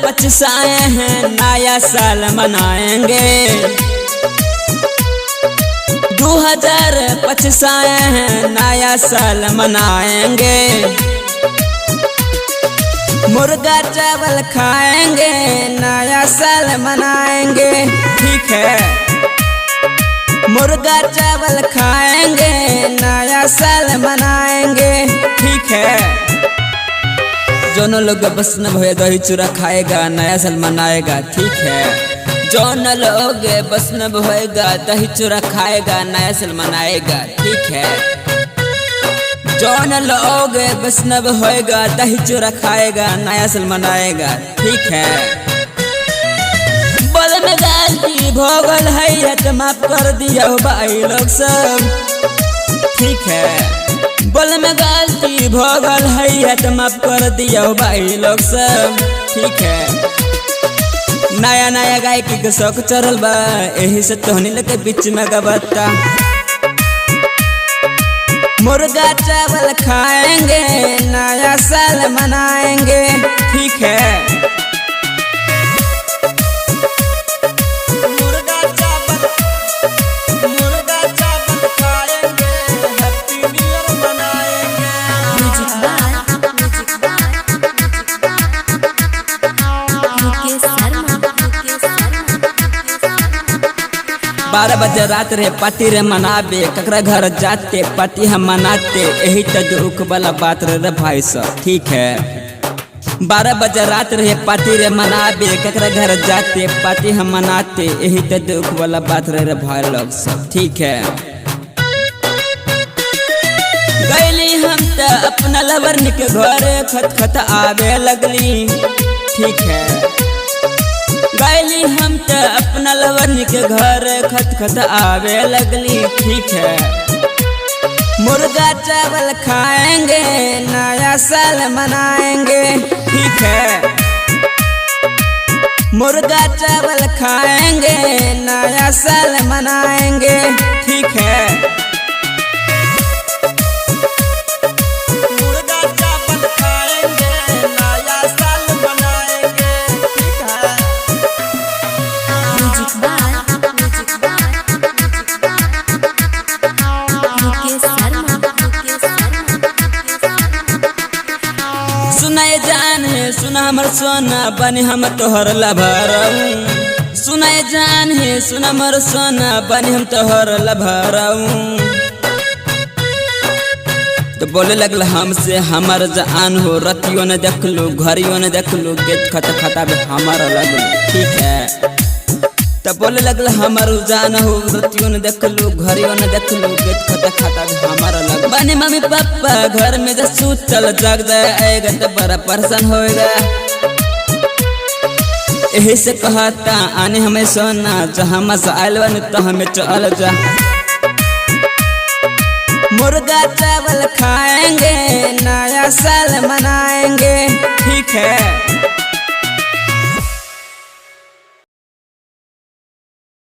पछताए हैं नया साल मनाएंगे। 2025 हैं नया साल मनाएंगे। मुर्गा चावल खाएंगे नया साल मनाएंगे। ठीक है, मुर्गा चावल खाएंगे नया साल मनाएंगे। ठीक है, जो लोग बस न भय दही चूरा खाएगा नया साल मनाएगा। ठीक है, जौन लोग बस न भयेगा दही चूरा खाएगा नया साल मनाएगा। ठीक है, जौन लोग बस न भयेगा दही चूरा खाएगा नया साल मनाएगा। ठीक है, बोल में गलती भोगल है तो माफ कर दिया भाई लोग सब। ठीक है, बोल में गलती भोगल है तो माफ कर दिया भाई लोग सब। ठीक है, नया नया गायकी के शौक चढ़ल बा, यही से तोहनी के बीच में गबत्ता। मुर्गा चावल खाएंगे नया साल मनाएंगे। ठीक है, मुर्गा चावल खाएंगे, हैप्पी न्यू ईयर मनाएंगे। 12 बजे रात रे पार्टी रे मनाबे, ककरा घर जाते पार्टी हम मनाते, यही तो दुख वाला बात रे भाई सब। ठीक है, 12 बजे रात रे पार्टी रे मनाबे, ककरा घर जाते पार्टी हम मनाते, यही तो दुख वाला बात रे भाई लोग सब। ठीक है, गईली हम तो अपना लवर के घर खत खत आवे लगली। ठीक है, गईली हम तो अपना लवर के घर खत खत आवे लगली। ठीक है, मुर्गा चावल खाएंगे नया साल मनाएंगे। ठीक है, मुर्गा चावल खाएंगे नया साल मनाएंगे। ठीक है, मुर्गा चावल खाएंगे नया साल मनाएंगे। ठीक है, सुनाए जान है सुना हमर सोना बने हम तोहर लभरऊ। सुनाए जान है सुना हमर सोना बने हम तोहर लभरऊ। तो बोले लगल हमसे हमर जान हो, रतियों ने देख लो घरियों ने देख लो, गेट खत खता भी हमारा लगल। ठीक है, तो बोले लगल हमर जान हो, रतियों ने देख लो घरियों ने देख लो, गेट खत खता भी हमारा लगल। बने मम्मी पापा घर में जब सुतल जग जाएगा तो बड़ा परेशान होएगा। यही से कहता आने हमें सोना, जहाँ मजा आयल बन तो हमें चल जा। मुर्गा चावल खाएंगे नया साल मनाएंगे। ठीक है।